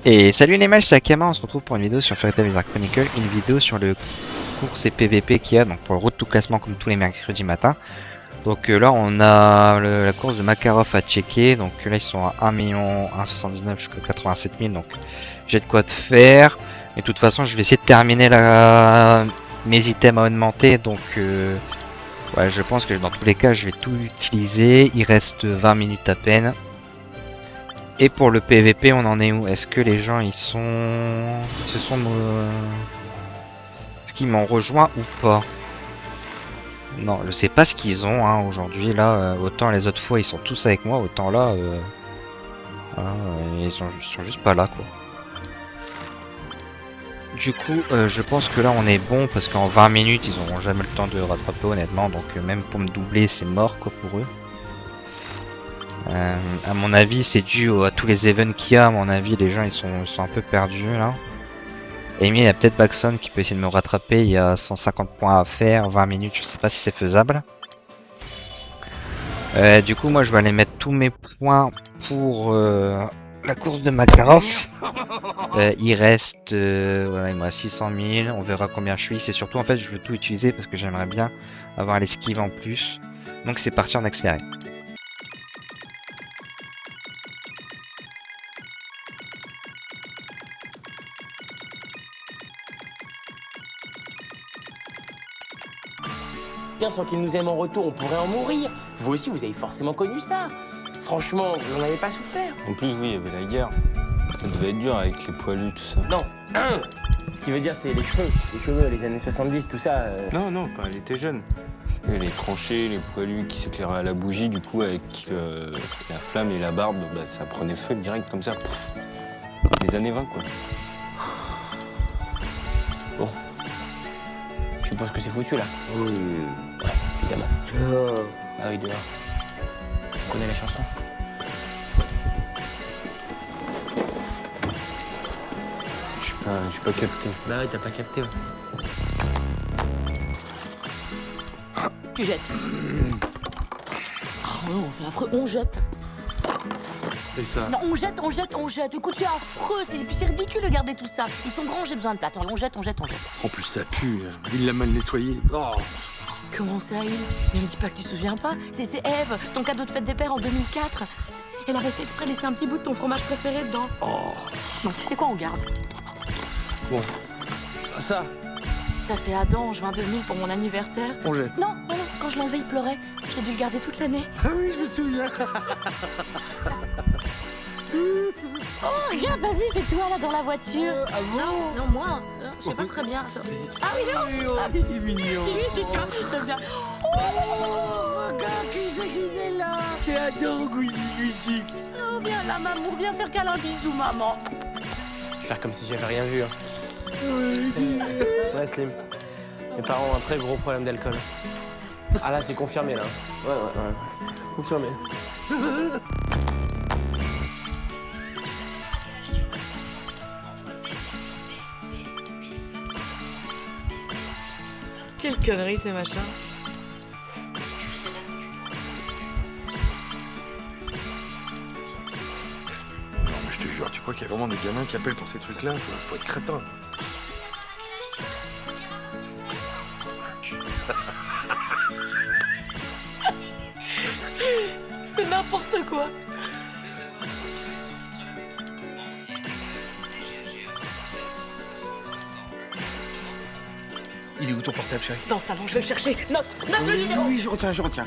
Et salut les mages, c'est Akama, on se retrouve pour une vidéo sur Fairy Tail Dark Chronicle, une vidéo sur le course et PVP qu'il y a, donc pour le road to classement comme tous les mercredis matin. Donc là on a la course de Makarov à checker, donc là ils sont à 1 million 1,79 jusqu'à 87 000, donc j'ai de quoi te faire. Et de toute façon je vais essayer de terminer mes items à augmenter, donc ouais, je pense que dans tous les cas je vais tout utiliser, il reste 20 minutes à peine. Et pour le PVP, on en est où? Est-ce que les gens ils sont, est-ce qu'ils m'ont rejoint ou pas? Non, je sais pas ce qu'ils ont hein, aujourd'hui. Là, autant les autres fois ils sont tous avec moi, autant là, voilà, ils sont juste pas là quoi. Du coup, je pense que là on est bon parce qu'en 20 minutes ils auront jamais le temps de rattraper honnêtement. Donc même pour me doubler, c'est mort quoi pour eux. À mon avis, c'est dû à tous les events qu'il y a. À mon avis, les gens ils sont un peu perdus là. Et il y a peut-être Baxon qui peut essayer de me rattraper. Il y a 150 points à faire, 20 minutes. Je sais pas si c'est faisable. Du coup, moi je vais aller mettre tous mes points pour la course de Makarov. Il reste, voilà, il me reste 600 000. On verra combien je suis. C'est surtout en fait, je veux tout utiliser parce que j'aimerais bien avoir l'esquive en plus. Donc c'est parti en accéléré. Sans qu'ils nous aiment en retour, on pourrait en mourir. Vous aussi, vous avez forcément connu ça. Franchement, vous n'en avez pas souffert. En plus, oui, il y avait la guerre. Ça devait être dur avec les poilus, tout ça. Non, ce qui veut dire, c'est les cheveux, les années 70, tout ça. Non, non, quand elle était jeune. Et les tranchées, les poilus qui s'éclairaient à la bougie, du coup, avec la flamme et la barbe, bah, ça prenait feu direct comme ça. Pff, les années 20, quoi. Bon. Je suppose que c'est foutu, là. Oui. Ouais, évidemment. Ah oui, dehors. On connaît la chanson. J'ai pas capté. Bah oui, t'as pas capté, ouais. Tu jettes. Oh non, c'est affreux, on jette. Et ça? Non, on jette, on jette, on jette. Écoute, c'est affreux, c'est ridicule de garder tout ça. Ils sont grands, j'ai besoin de place. On jette, on jette, on jette. En plus, ça pue. Il l'a mal nettoyé. Oh. Comment ça, il Ne me dis pas que tu te souviens pas. C'est Ève, ton cadeau de fête des pères en 2004. Elle avait fait exprès de laisser un petit bout de ton fromage préféré dedans. Oh. Non, tu sais quoi, on garde. Bon. Ça, Ça, c'est Adam, je vins 2000 pour mon anniversaire. On jette. Non, non, non, quand je l'ai enlevé, il pleurait. J'ai dû le garder toute l'année. Ah oui, je me souviens. Oh, regarde, t'as vu, c'est toi là dans la voiture. Ah bon? Non, moi. Je sais pas très bien. Ah oui, non. Ah, C'est mignon. oui, c'est toi, très bien. Oh, regarde qui c'est qui est là. C'est Adam, Guigui. Oh, viens là, maman, viens faire câlin, bisous, maman. faire comme si j'avais rien vu, hein. Ouais, Slim. Mes parents ont un très gros problème d'alcool. Ah là, c'est confirmé, là. Ouais. Confirmé. Quelle connerie, ces machins. Non, mais je te jure, tu crois qu'il y a vraiment des gamins qui appellent pour ces trucs-là? Faut être crétin. C'est n'importe quoi. Il est où ton portable, chérie? Dans le salon, je vais le chercher. Note le numéro. Oui, je retiens.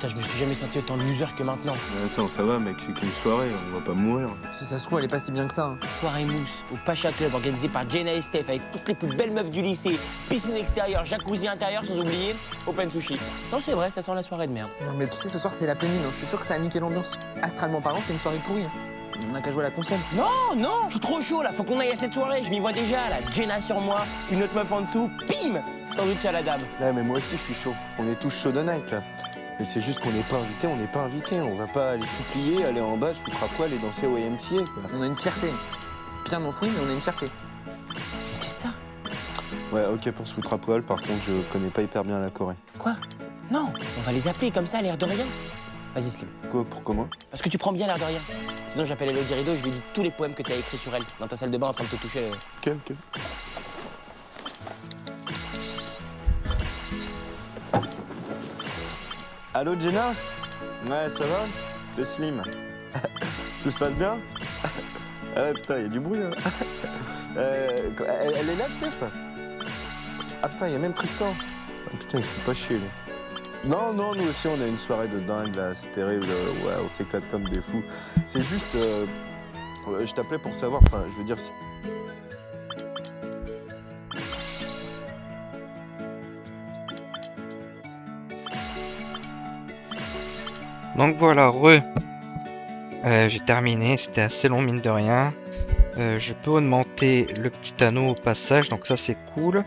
Putain, je me suis jamais senti autant loser que maintenant. Attends, ça va, mec, c'est qu'une soirée, on va pas mourir. Si ça se trouve, elle est pas si bien que ça. Hein. Soirée mousse au Pacha Club organisée par Jenna et Steph avec toutes les plus belles meufs du lycée, piscine extérieure, jacuzzi intérieur, sans oublier Open Sushi. Non, c'est vrai, ça sent la soirée de merde. Non, mais tu sais, ce soir, c'est la pleine lune. Donc je suis sûr que ça a niqué l'ambiance. Astralement parlant, c'est une soirée pourrie. Hein. On a qu'à jouer à la console. Non, je suis trop chaud là, faut qu'on aille à cette soirée, je m'y vois déjà là. Jenna sur moi, une autre meuf en dessous, bim sandwich à la dame. Ouais, mais moi aussi, je suis chaud. On est tous chauds de night, là. Mais c'est juste qu'on n'est pas invité, on n'est pas invité. On va pas aller supplier, aller en bas, se foutre à poil et danser au YMCA, quoi. On a une fierté. Bien enfoui, mais on a une fierté. C'est ça. Ouais, ok pour se foutre à poil, par contre, je connais pas hyper bien la Corée. Quoi? Non, on va les appeler comme ça, l'air de rien. Vas-y Slim. Quoi, pour comment? Parce que tu prends bien l'air de rien. Sinon j'appelle Elodie Rideau et je lui dis tous les poèmes que t'as écrits sur elle, dans ta salle de bain en train de te toucher. Ok, ok. Allô, Jenna? Ouais, ça va? T'es Slim. Tout se passe bien? Ah putain, y a du bruit, hein. Elle est là, Steph? Ah putain, y a même Tristan. Ah, putain, il faut pas chier, lui. Non, nous aussi, on a une soirée de dingue, là, c'est terrible. Ouais, on s'éclate comme des fous. C'est juste... je t'appelais pour savoir, enfin, je veux dire... Si... Donc voilà, j'ai terminé, c'était assez long mine de rien. Je peux augmenter le petit anneau au passage, donc ça c'est cool.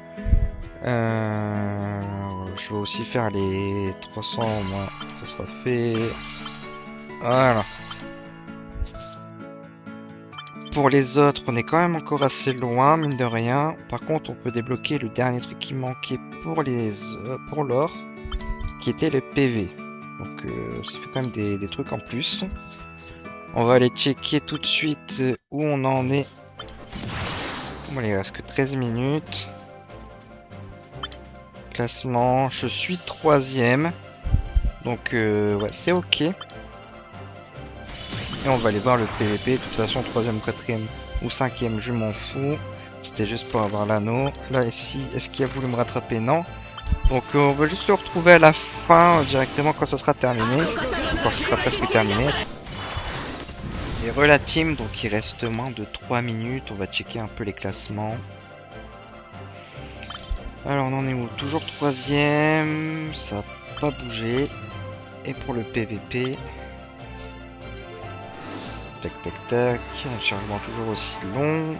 Je vais aussi faire les 300 au moins, ça sera fait. Voilà. Pour les autres, on est quand même encore assez loin, mine de rien. Par contre, on peut débloquer le dernier truc qui manquait pour l'or, qui était le PV. Donc ça fait quand même des trucs en plus. On va aller checker tout de suite où on en est. Bon, il reste que 13 minutes. Classement, je suis 3ème. Donc ouais, c'est ok. Et on va aller voir le PVP. De toute façon, 3ème, 4ème ou 5ème, je m'en fous. C'était juste pour avoir l'anneau. Là, ici, est-ce qu'il a voulu me rattraper? Non. Donc on va juste le retrouver à la fin directement quand ça sera terminé. Quand ça sera presque terminé. Et voilà team, donc il reste moins de 3 minutes. On va checker un peu les classements. Alors on en est où? Toujours 3ème. Ça n'a pas bougé. Et pour le PVP. Tac tac tac. Un chargement toujours aussi long.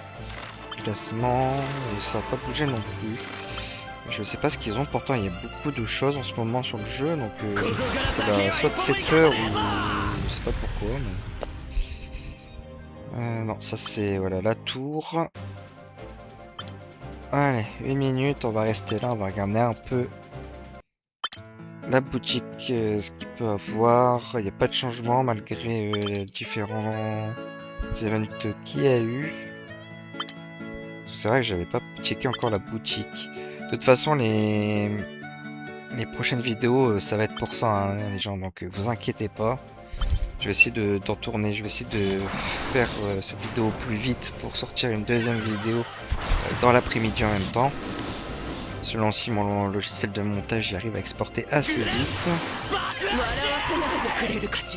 Classement. Et ça n'a pas bougé non plus. Je sais pas ce qu'ils ont, pourtant il y a beaucoup de choses en ce moment sur le jeu, donc ça va soit te fait peur ou je sais pas pourquoi. Mais... non, ça c'est voilà la tour. Allez, 1 minute, on va rester là, on va regarder un peu la boutique, ce qu'il peut avoir. Il n'y a pas de changement malgré différents événements qu'il y a eu. C'est vrai que j'avais pas checké encore la boutique. De toute façon, les prochaines vidéos, ça va être pour ça, hein, les gens, donc vous inquiétez pas. Je vais essayer d'en tourner, je vais essayer de faire cette vidéo plus vite pour sortir une deuxième vidéo dans l'après-midi en même temps. Selon si mon logiciel de montage y arrive à exporter assez vite.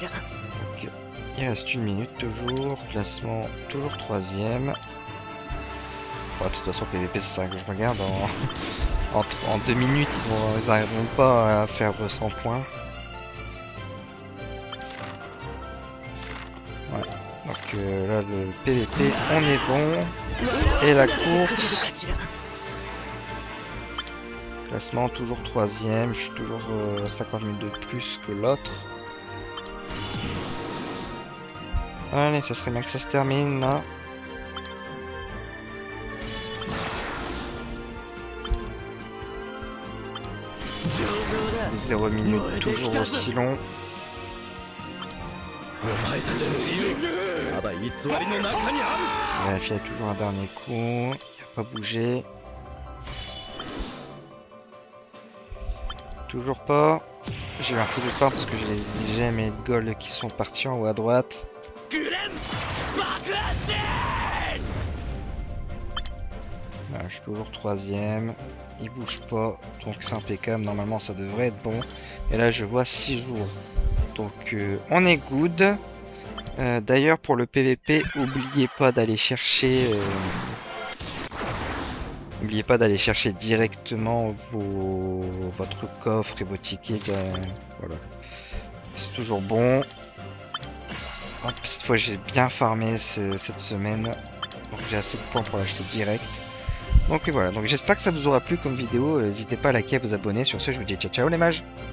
Donc, il reste 1 minute toujours, classement toujours 3ème. De toute façon, PVP, c'est ça que je regarde. En 2 minutes, ils n'arriveront pas à faire 100 points. Ouais. Donc là, le PVP, on est bon. Et la course. Classement, toujours 3ème. Je suis toujours 50 minutes de plus que l'autre. Allez, ça serait bien que ça se termine là. 0 minutes, toujours aussi long. Vérifier toujours un dernier coup. Il n'a pas bougé. Toujours pas. J'ai eu un faux espoir parce que j'ai mes goals qui sont partis en haut à droite. Voilà, je suis toujours 3ème. Il bouge pas, donc c'est impeccable. Normalement, ça devrait être bon. Et là, je vois 6 jours. Donc, on est good. D'ailleurs, pour le PVP, n'oubliez pas d'aller chercher... N'oubliez pas d'aller chercher directement votre coffre et vos tickets. Voilà. C'est toujours bon. Hop, cette fois, j'ai bien farmé cette semaine. Donc, j'ai assez de points pour l'acheter direct. Donc voilà, donc j'espère que ça vous aura plu comme vidéo. N'hésitez pas à liker, à vous abonner. Sur ce, je vous dis ciao ciao les mages.